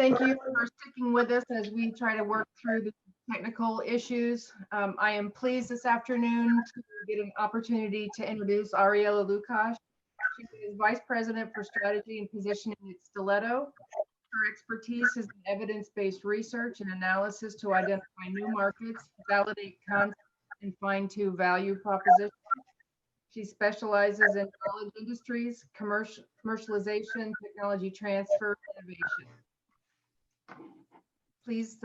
Thank you for sticking with us as we try to work through the technical issues. I am pleased this afternoon to get an opportunity to introduce Ariella Lukach. She is Vice President for Strategy and Positioning at Stiletto. Her expertise is in evidence-based research and analysis to identify new markets, validate concepts, and fine-tune value propositions. She specializes in knowledge industries, commercialization, technology transfer, innovation. Please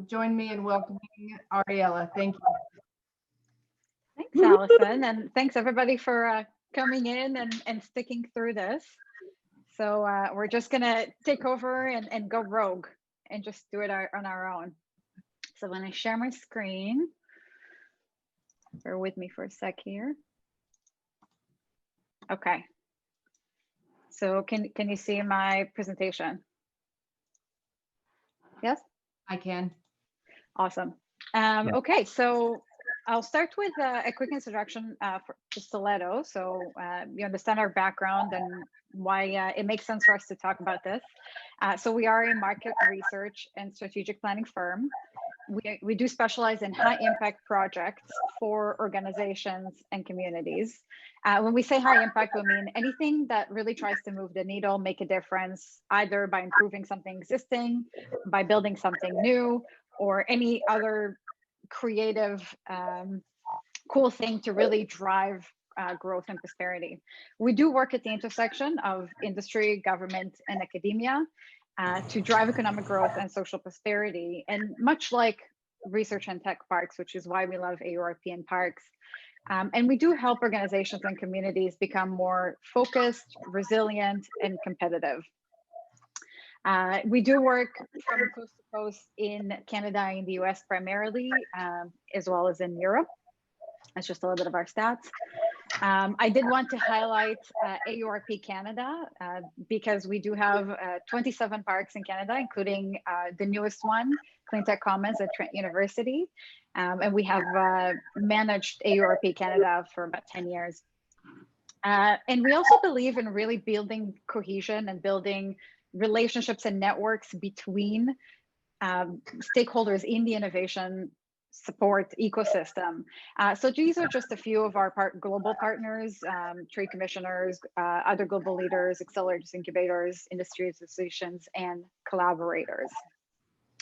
join me in welcoming Ariella. Thank you. Thanks, Allison, and thanks everybody for coming in and sticking through this. So we're just gonna take over and go rogue and just do it on our own. So when I share my screen, bear with me for a sec here. Okay. So can you see my presentation? Yes? I can. Awesome. Okay, so I'll start with a quick introduction for Stiletto, so you understand our background and why it makes sense for us to talk about this. So we are a market research and strategic planning firm. We do specialize in high impact projects for organizations and communities. When we say high impact, we mean anything that really tries to move the needle, make a difference, either by improving something existing, by building something new, or any other creative, cool thing to really drive growth and prosperity. We do work at the intersection of industry, government, and academia to drive economic growth and social prosperity. And much like research and tech parks, which is why we love AURP and parks. And we do help organizations and communities become more focused, resilient, and competitive. We do work from coast to coast in Canada and the US primarily, as well as in Europe. That's just a little bit of our stats. I did want to highlight AURP Canada because we do have 27 parks in Canada, including the newest one, Clean Tech Commons at Trent University. And we have managed AURP Canada for about 10 years. And we also believe in really building cohesion and building relationships and networks between stakeholders in the innovation support ecosystem. So these are just a few of our global partners, trade commissioners, other global leaders, accelerators, incubators, industry associations, and collaborators.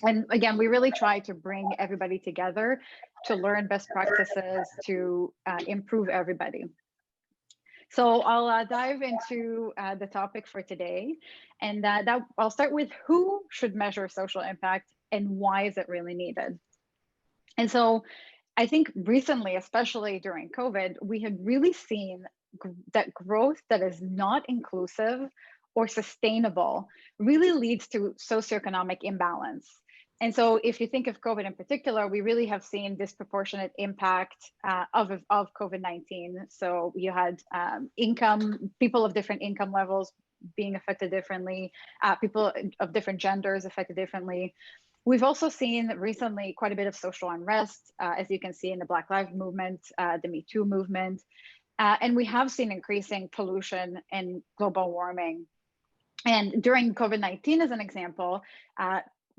And again, we really try to bring everybody together to learn best practices to improve everybody. So I'll dive into the topic for today, and I'll start with who should measure social impact and why is it really needed? And so I think recently, especially during COVID, we have really seen that growth that is not inclusive or sustainable really leads to socioeconomic imbalance. And so if you think of COVID in particular, we really have seen disproportionate impact of COVID-19. So you had people of different income levels being affected differently, people of different genders affected differently. We've also seen recently quite a bit of social unrest, as you can see in the Black Lives Movement, the Me Too movement, and we have seen increasing pollution and global warming. And during COVID-19, as an example,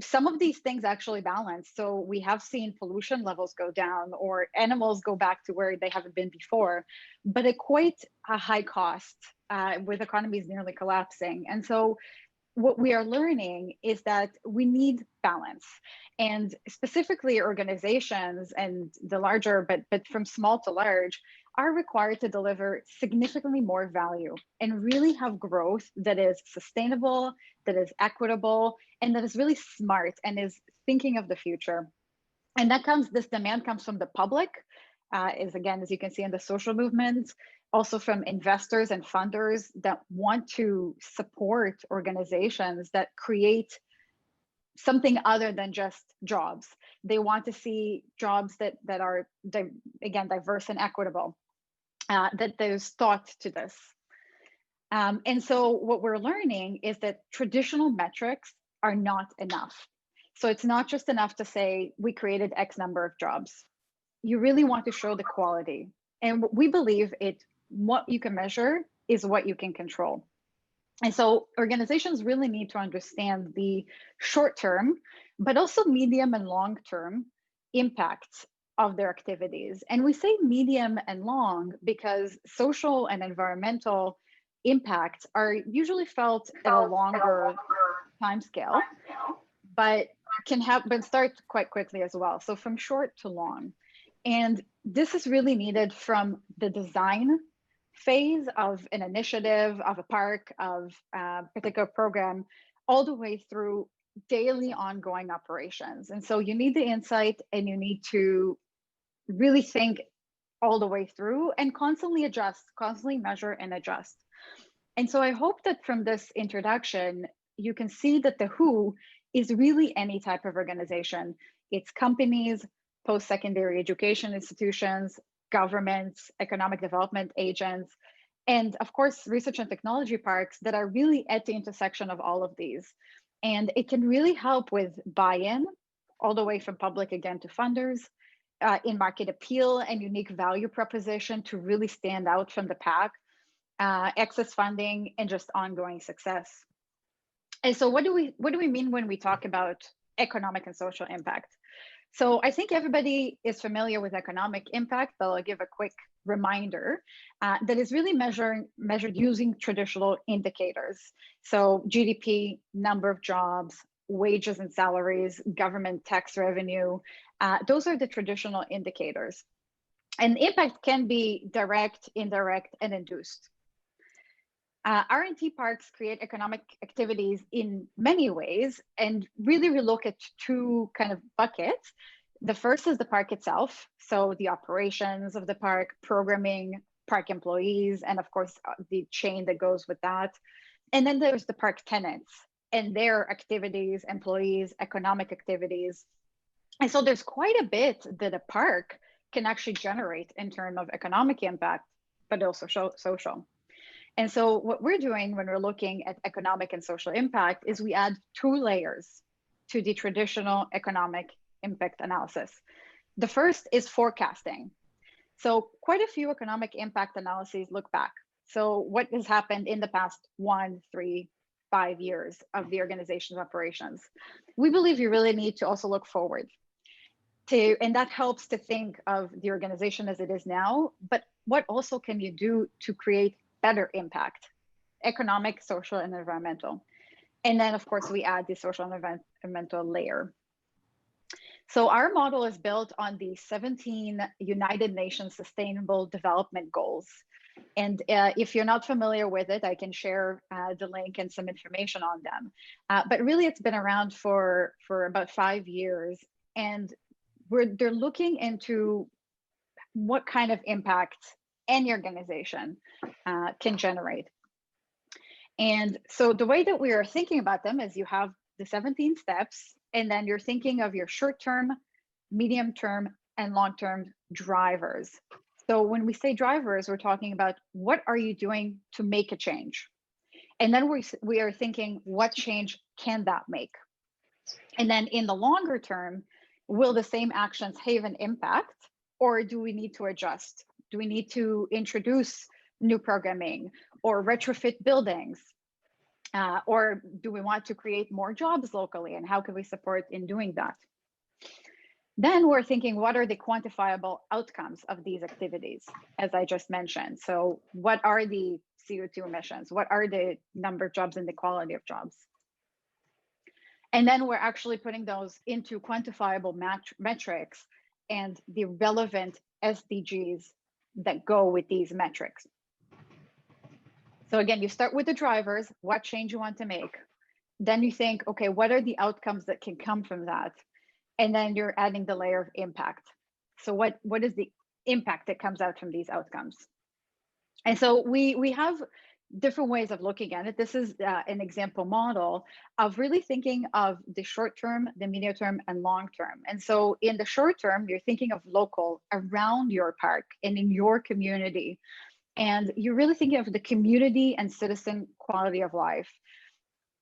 some of these things actually balance. So we have seen pollution levels go down or animals go back to where they haven't been before, but at quite a high cost with economies nearly collapsing. And so what we are learning is that we need balance, and specifically organizations and the larger, but from small to large, are required to deliver significantly more value and really have growth that is sustainable, that is equitable, and that is really smart and is thinking of the future. And this demand comes from the public, as you can see in the social movement, also from investors and funders that want to support organizations that create something other than just jobs. They want to see jobs that are, again, diverse and equitable, that there's thought to this. And so what we're learning is that traditional metrics are not enough. So it's not just enough to say we created X number of jobs. You really want to show the quality. And we believe what you can measure is what you can control. And so organizations really need to understand the short term, but also medium and long term impacts of their activities. And we say medium and long because social and environmental impacts are usually felt at a longer time scale, but but start quite quickly as well. So from short to long. And this is really needed from the design phase of an initiative, of a park, of a particular program, all the way through daily ongoing operations. And so you need the insight and you need to really think all the way through and constantly adjust, constantly measure and adjust. And so I hope that from this introduction, you can see that the WHO is really any type of organization. It's companies, post-secondary education institutions, governments, economic development agents, and of course, research and technology parks that are really at the intersection of all of these. And it can really help with buy-in, all the way from public again to funders, in market appeal and unique value proposition to really stand out from the pack, excess funding, and just ongoing success. And so what do we mean when we talk about economic and social impact? So I think everybody is familiar with economic impact, but I'll give a quick reminder that is really measured using traditional indicators. So GDP, number of jobs, wages and salaries, government tax revenue, those are the traditional indicators. And impact can be direct, indirect, and induced. R&T parks create economic activities in many ways, and really we look at two kind of buckets. The first is the park itself, so the operations of the park, programming, park employees, and of course the chain that goes with that. And then there's the park tenants and their activities, employees, economic activities. And so there's quite a bit that a park can actually generate in terms of economic impact, but also social. And so what we're doing when we're looking at economic and social impact is we add two layers to the traditional economic impact analysis. The first is forecasting. So quite a few economic impact analyses look back. So what has happened in the past 1, 3, 5 years of the organization's operations. We believe you really need to also look forward and that helps to think of the organization as it is now, but what also can you do to create better impact, economic, social, and environmental. And then of course we add the social and environmental layer. So our model is built on the 17 United Nations Sustainable Development Goals. And if you're not familiar with it, I can share the link and some information on them. But really it's been around for about 5 years, and they're looking into what kind of impact any organization can generate. And so the way that we are thinking about them is you have the 17 steps, and then you're thinking of your short-term, medium-term, and long-term drivers. So when we say drivers, we're talking about what are you doing to make a change? And then we are thinking, what change can that make? And then in the longer term, will the same actions have an impact, or do we need to adjust? Do we need to introduce new programming or retrofit buildings? Or do we want to create more jobs locally, and how can we support in doing that? Then we're thinking, what are the quantifiable outcomes of these activities, as I just mentioned? So what are the CO2 emissions? What are the number of jobs and the quality of jobs? And then we're actually putting those into quantifiable metrics and the relevant SDGs that go with these metrics. So again, you start with the drivers, what change you want to make. Then you think, okay, what are the outcomes that can come from that? And then you're adding the layer of impact. So what is the impact that comes out from these outcomes? And so we have different ways of looking at it. This is an example model of really thinking of the short term, the medium term, and long term. And so in the short term, you're thinking of local, around your park and in your community. And you're really thinking of the community and citizen quality of life.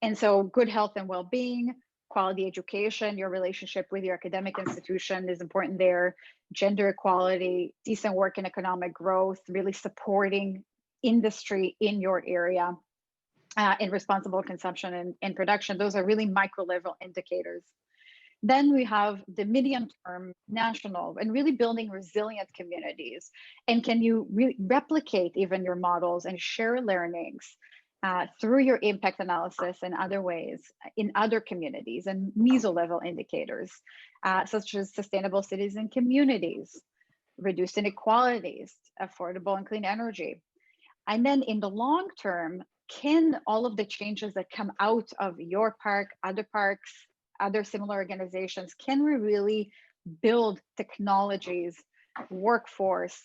And so good health and well-being, quality education, your relationship with your academic institution is important there, gender equality, decent work and economic growth, really supporting industry in your area, in responsible consumption and production. Those are really micro level indicators. Then we have the medium term, national, and really building resilient communities. And can you replicate even your models and share learnings through your impact analysis in other ways, in other communities, and meso level indicators, such as sustainable cities and communities, reduced inequalities, affordable and clean energy. And then in the long term, can all of the changes that come out of your park, other parks, other similar organizations, can we really build technologies, workforce,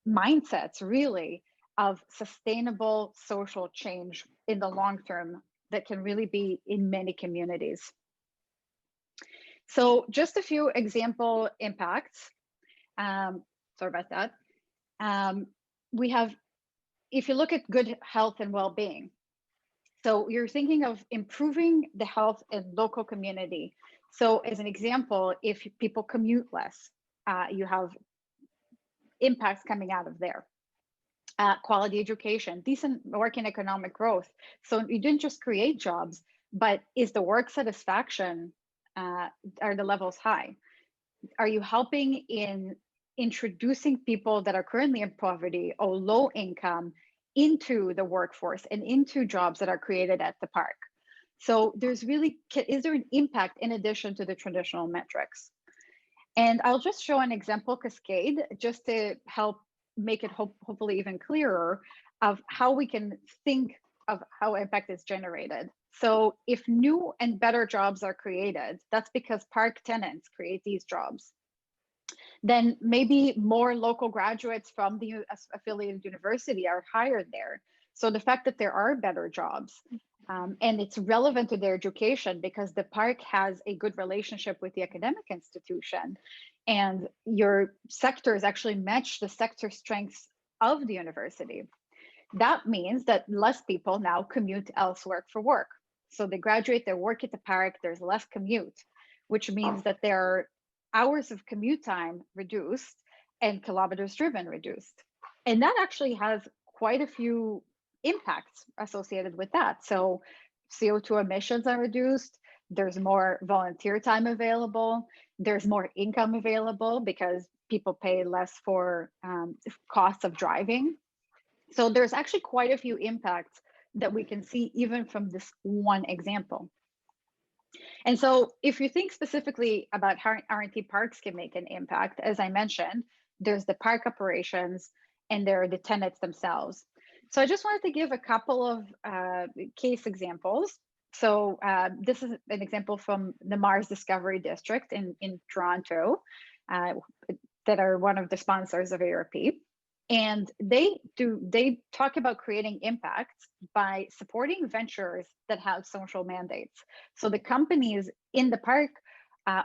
mindsets really of sustainable social change in the long term that can really be in many communities? So just a few example impacts. Sorry about that. We have, if you look at good health and well-being, so you're thinking of improving the health in local community. So as an example, if people commute less, you have impacts coming out of there. Quality education, decent work and economic growth. So you didn't just create jobs, but is the work satisfaction, are the levels high? Are you helping in introducing people that are currently in poverty or low income into the workforce and into jobs that are created at the park? So there's really, is there an impact in addition to the traditional metrics? And I'll just show an example cascade just to help make it hopefully even clearer of how we can think of how impact is generated. So if new and better jobs are created, that's because park tenants create these jobs. Then maybe more local graduates from the affiliated university are hired there. So the fact that there are better jobs and it's relevant to their education because the park has a good relationship with the academic institution and your sectors actually match the sector strengths of the university. That means that less people now commute elsewhere for work. So they graduate, they work at the park, there's less commute, which means that there are hours of commute time reduced and kilometers driven reduced. And that actually has quite a few impacts associated with that. So CO2 emissions are reduced, there's more volunteer time available, there's more income available because people pay less for costs of driving. So there's actually quite a few impacts that we can see even from this one example. And so if you think specifically about how R&T parks can make an impact, as I mentioned, there's the park operations and there are the tenants themselves. So I just wanted to give a couple of case examples. So this is an example from the Mars Discovery District in Toronto that are one of the sponsors of AURP. And they talk about creating impact by supporting ventures that have social mandates. So the companies in the park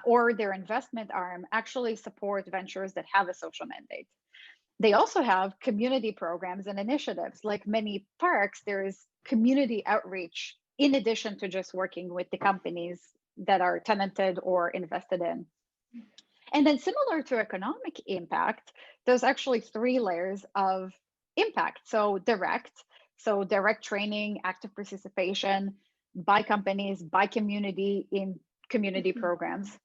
or their investment arm actually support ventures that have a social mandate. They also have community programs and initiatives. Like many parks, there is community outreach in addition to just working with the companies that are tenanted or invested in. And then similar to economic impact, there's actually 3 layers of impact. So direct training, active participation by companies, by community in community programs.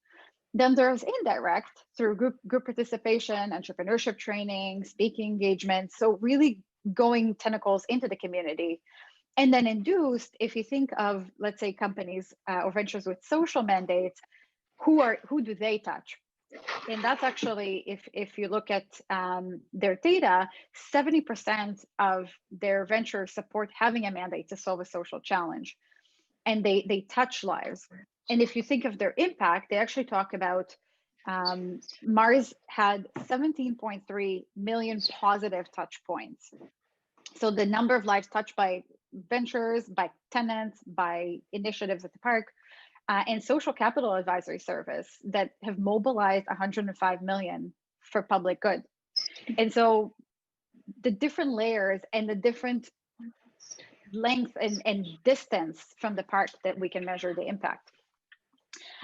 Then there's indirect through group participation, entrepreneurship training, speaking engagement. So really going tentacles into the community. And then induced, if you think of, let's say, companies or ventures with social mandates, who do they touch? And that's actually, if you look at their data, 70% of their ventures support having a mandate to solve a social challenge. And they touch lives. And if you think of their impact, they actually talk about Mars had 17.3 million positive touch points. So the number of lives touched by ventures, by tenants, by initiatives at the park, and social capital advisory service that have mobilized 105 million for public good. And so the different layers and the different length and distance from the park that we can measure the impact.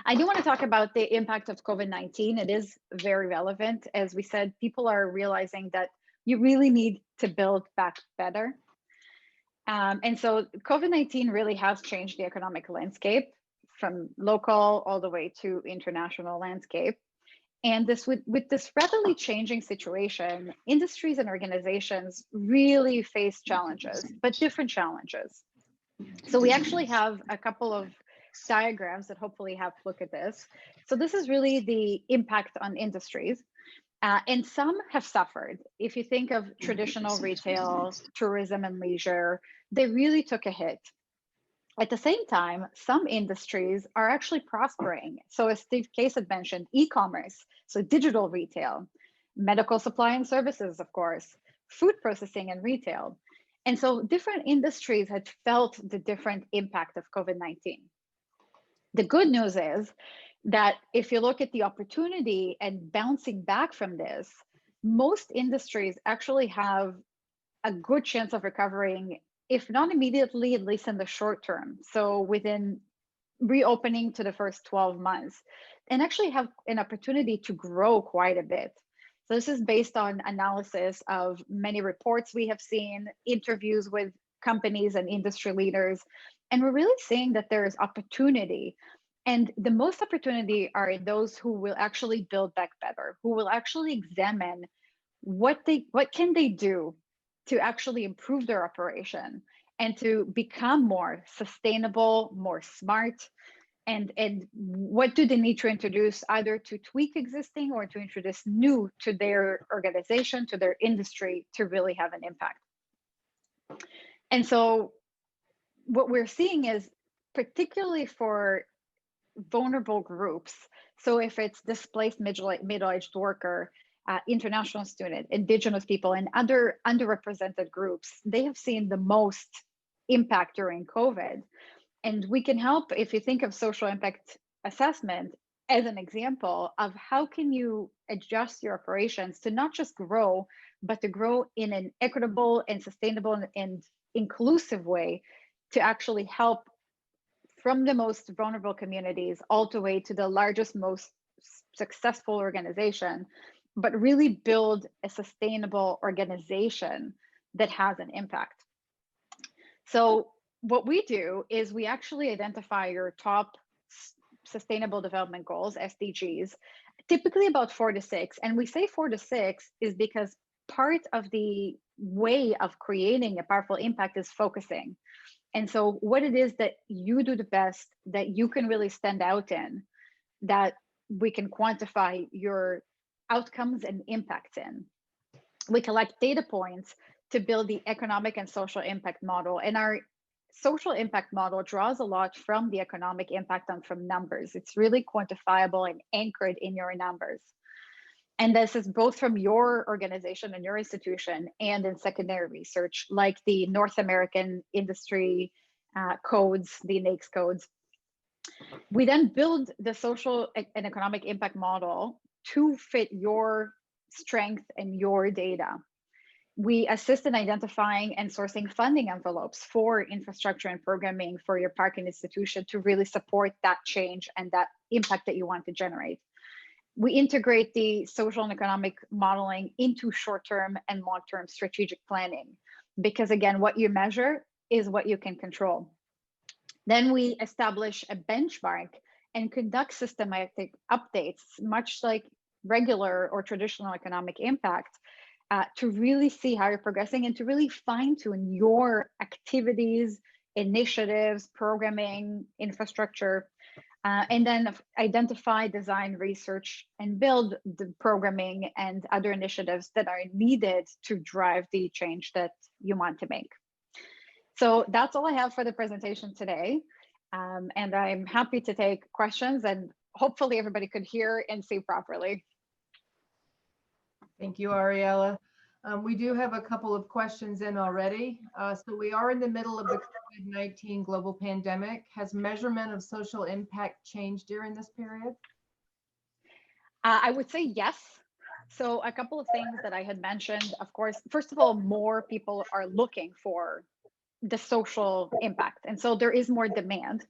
I do want to talk about the impact of COVID-19. It is very relevant. As we said, people are realizing that you really need to build back better. And so COVID-19 really has changed the economic landscape from local all the way to international landscape. And this with this rapidly changing situation, industries and organizations really face challenges, but different challenges. So we actually have a couple of diagrams that hopefully have a look at this. So this is really the impact on industries. And some have suffered. If you think of traditional retail, tourism and leisure, they really took a hit. At the same time, some industries are actually prospering. So as Steve Case had mentioned, e-commerce, so digital retail, medical supply and services, of course, food processing and retail. And so different industries had felt the different impact of COVID-19. The good news is that if you look at the opportunity and bouncing back from this, most industries actually have a good chance of recovering, if not immediately, at least in the short term. So within reopening to the first 12 months, and actually have an opportunity to grow quite a bit. So this is based on analysis of many reports we have seen, interviews with companies and industry leaders, and we're really seeing that there is opportunity. And the most opportunity are in those who will actually build back better, who will actually examine what can they do to actually improve their operation and to become more sustainable, more smart, and what do they need to introduce either to tweak existing or to introduce new to their organization, to their industry, to really have an impact. And so what we're seeing is, particularly for vulnerable groups, so if it's displaced middle-aged worker, international student, indigenous people, and other underrepresented groups, they have seen the most impact during COVID. And we can help, if you think of social impact assessment as an example of how can you adjust your operations to not just grow, but to grow in an equitable and sustainable and inclusive way to actually help from the most vulnerable communities all the way to the largest, most successful organization, but really build a sustainable organization that has an impact. So what we do is we actually identify your top sustainable development goals, SDGs, typically about 4 to 6. And we say 4 to 6 is because part of the way of creating a powerful impact is focusing. And so what it is that you do the best, that you can really stand out in, that we can quantify your outcomes and impacts in. We collect data points to build the economic and social impact model. And our social impact model draws a lot from the economic impact and from numbers. It's really quantifiable and anchored in your numbers. And this is both from your organization and your institution and in secondary research, like the North American industry codes, the NAICS codes. We then build the social and economic impact model to fit your strength and your data. We assist in identifying and sourcing funding envelopes for infrastructure and programming for your park and institution to really support that change and that impact that you want to generate. We integrate the social and economic modeling into short-term and long-term strategic planning, because again, what you measure is what you can control. Then we establish a benchmark and conduct systematic updates, much like regular or traditional economic impact, to really see how you're progressing and to really fine-tune your activities, initiatives, programming, infrastructure, and then identify, design, research, and build the programming and other initiatives that are needed to drive the change that you want to make. So that's all I have for the presentation today. And I'm happy to take questions, and hopefully everybody could hear and see properly. Thank you, Ariella. We do have a couple of questions in already. So we are in the middle of the COVID-19 global pandemic. Has measurement of social impact changed during this period? I would say yes. So a couple of things that I had mentioned, of course, first of all, more people are looking for the social impact. And so there is more demand.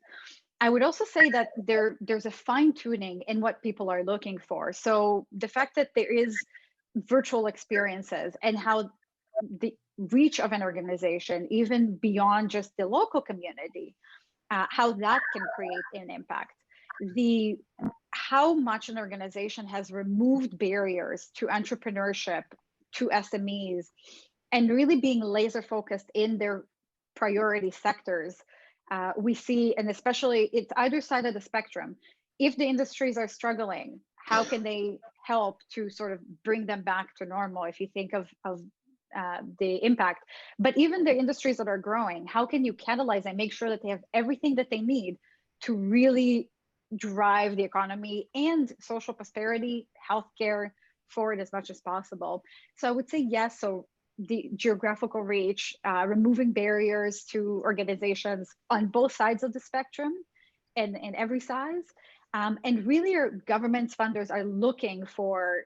I would also say that there's a fine tuning in what people are looking for. So the fact that there is virtual experiences and how reach of an organization, even beyond just the local community, how that can create an impact. How much an organization has removed barriers to entrepreneurship, to SMEs, and really being laser focused in their priority sectors. We see, and especially it's either side of the spectrum. If the industries are struggling, how can they help to sort of bring them back to normal? If you think of the impact, but even the industries that are growing, how can you catalyze and make sure that they have everything that they need to really drive the economy and social prosperity, healthcare forward as much as possible? So I would say yes. So the geographical reach, removing barriers to organizations on both sides of the spectrum and every size. And really our governments, funders are looking for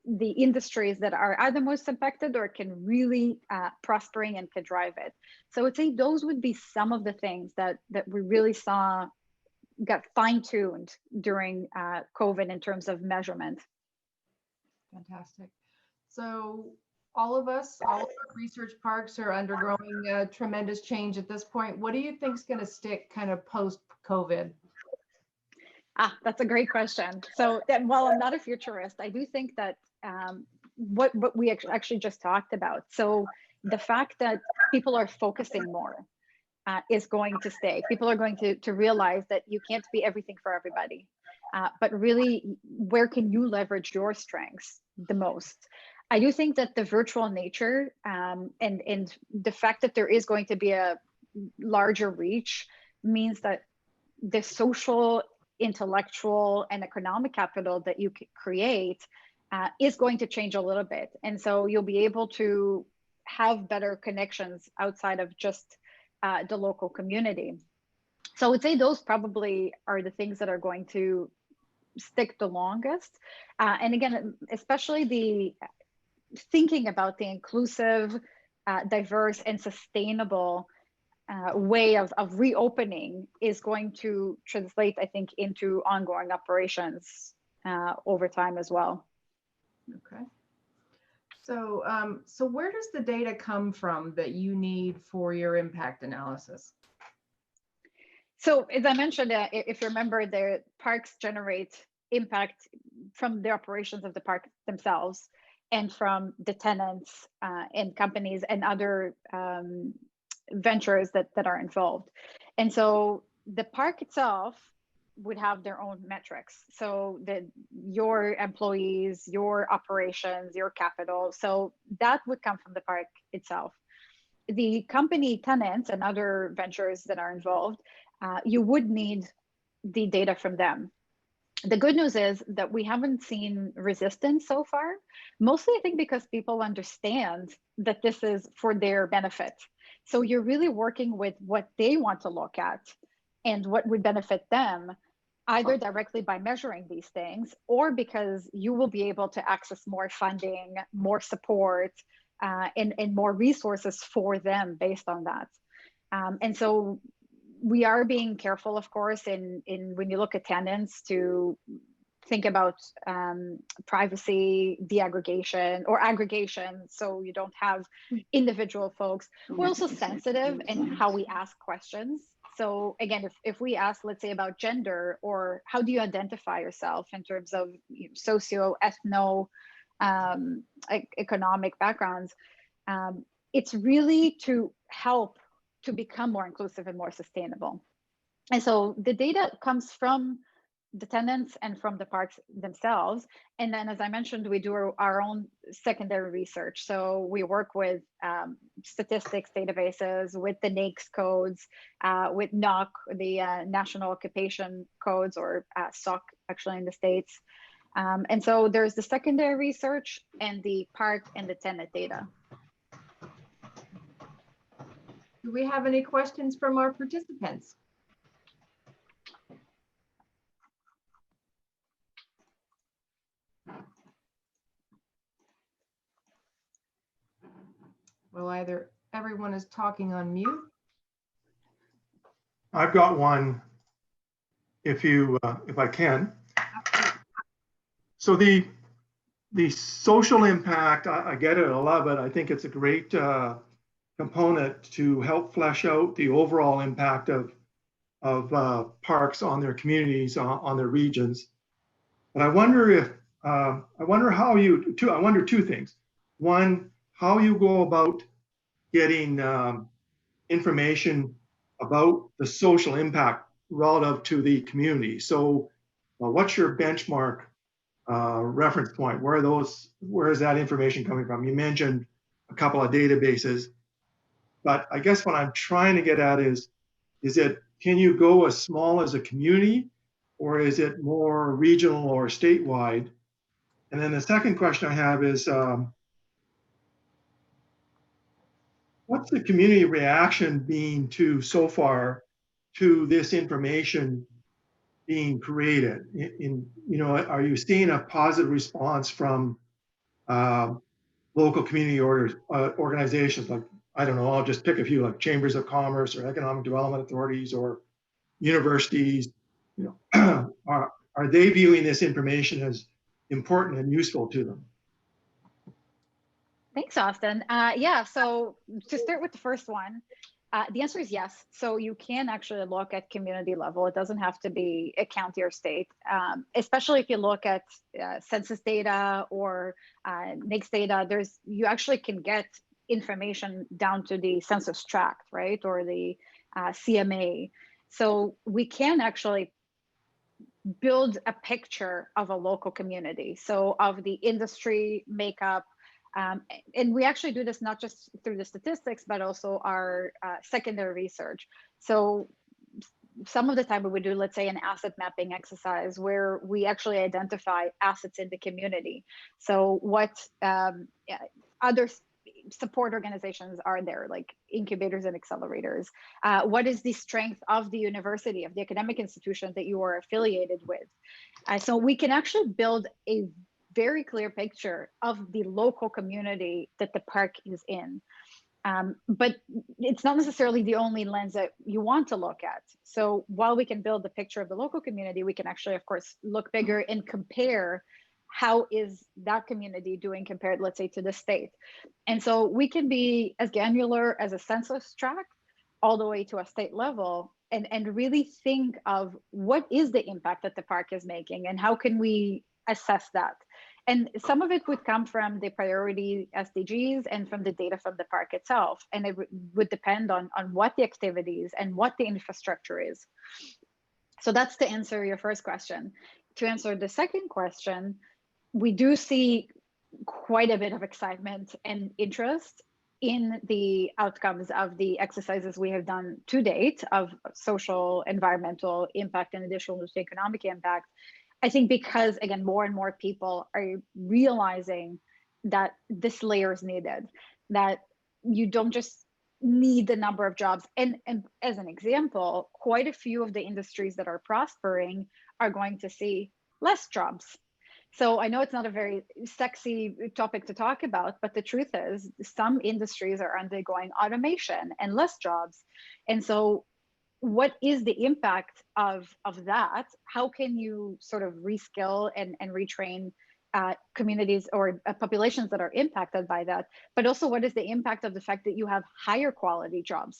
the industries that are either most impacted or can really prospering and can drive it. So I would say those would be some of the things that we really saw got fine-tuned during COVID in terms of measurement. Fantastic. So all of us, all of our research parks are undergoing tremendous change at this point. What do you think is going to stick kind of post-COVID? That's a great question. So while I'm not a futurist, I do think that what we actually just talked about. So the fact that people are focusing more is going to stay. People are going to realize that you can't be everything for everybody, but really, where can you leverage your strengths the most? I do think that the virtual nature and the fact that there is going to be a larger reach means that the social, intellectual, and economic capital that you can create is going to change a little bit. And so you'll be able to have better connections outside of just the local community. So I would say those probably are the things that are going to stick the longest. And again, especially the thinking about the inclusive, diverse, and sustainable way of reopening is going to translate, I think, into ongoing operations over time as well. Okay. So, so where does the data come from that you need for your impact analysis? So as I mentioned, if you remember, the parks generate impact from the operations of the park themselves and from the tenants and companies and other ventures that are involved. And so the park itself would have their own metrics. So your employees, your operations, your capital. So that would come from the park itself. The company tenants and other ventures that are involved, you would need the data from them. The good news is that we haven't seen resistance so far, mostly I think because people understand that this is for their benefit. So you're really working with what they want to look at and what would benefit them, either directly by measuring these things or because you will be able to access more funding, more support, and more resources for them based on that. And so we are being careful, of course, in when you look at tenants to think about privacy, deaggregation, or aggregation, so you don't have individual folks. We're also sensitive in how we ask questions. So again, if we ask, let's say, about gender, or how do you identify yourself in terms of socio, ethno, economic backgrounds, it's really to help to become more inclusive and more sustainable. And so the data comes from the tenants and from the parks themselves. And then, as I mentioned, we do our own secondary research. So we work with statistics databases, with the NAICS codes, with NOC, the National Occupation Codes, or SOC actually in the States. And so there's the secondary research and the park and the tenant data. Do we have any questions from our participants? Well, either everyone is talking on mute. I've got one, if I can. So the social impact, I get it, I love it. I think it's a great component to help flesh out the overall impact of parks on their communities, on their regions. But I wonder if I wonder two things. One, how you go about getting information about the social impact relative to the community. So, what's your benchmark reference point? Where is that information coming from? You mentioned a couple of databases, but I guess what I'm trying to get at is it, can you go as small as a community, or is it more regional or statewide? And then the second question I have is, what's the community reaction been to so far to this information being created? Are you seeing a positive response from local community organizations like, I don't know, I'll just pick a few, like chambers of commerce or economic development authorities or universities? Are they viewing this information as important and useful to them? Thanks, Austin. Yeah, so to start with the first one, the answer is yes. So you can actually look at community level. It doesn't have to be a county or state, especially if you look at census data or NAICS data. You actually can get information down to the census tract, right, or the CMA. So we can actually build a picture of a local community, so of the industry makeup. And we actually do this not just through the statistics, but also our secondary research. So some of the time we would do, let's say, an asset mapping exercise where we actually identify assets in the community. So what other support organizations are there, like incubators and accelerators? What is the strength of the university, of the academic institution that you are affiliated with? So we can actually build a very clear picture of the local community that the park is in. But it's not necessarily the only lens that you want to look at. So while we can build the picture of the local community, we can actually, of course, look bigger and compare how is that community doing compared, let's say, to the state. And so we can be as granular as a census tract all the way to a state level, and really think of what is the impact that the park is making and how can we assess that. And some of it would come from the priority SDGs and from the data from the park itself. And it would depend on what the activities and what the infrastructure is. So that's to answer your first question. To answer the second question, we do see quite a bit of excitement and interest in the outcomes of the exercises we have done to date of social, environmental impact, and additional economic impact. I think because, again, more and more people are realizing that this layer is needed, that you don't just need the number of jobs. And as an example, quite a few of the industries that are prospering are going to see less jobs. So I know it's not a very sexy topic to talk about, but the truth is some industries are undergoing automation and less jobs. And so what is the impact of that? How can you sort of reskill and retrain communities or populations that are impacted by that? But also, what is the impact of the fact that you have higher quality jobs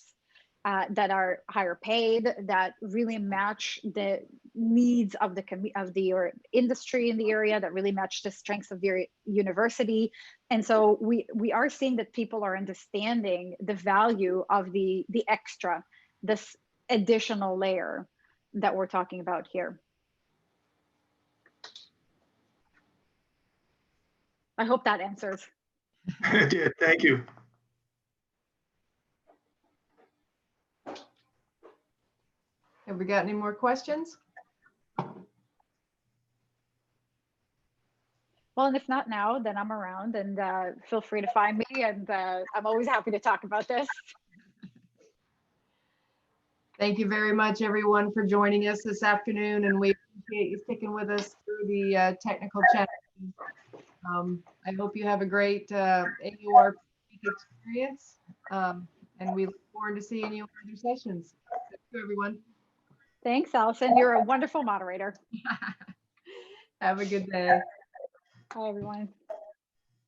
that are higher paid, that really match the needs of the industry in the area, that really match the strengths of your university? And so we are seeing that people are understanding the value of the extra, this additional layer that we're talking about here. I hope that answers. It did. Thank you. Have we got any more questions? Well, and if not now, then I'm around, and feel free to find me, and I'm always happy to talk about this. Thank you very much, everyone, for joining us this afternoon, and we appreciate you sticking with us through the technical challenges. I hope you have a great AURP experience, and we look forward to seeing you in other sessions. Thank you, everyone. Thanks, Allison. You're a wonderful moderator. Have a good day. Bye, everyone.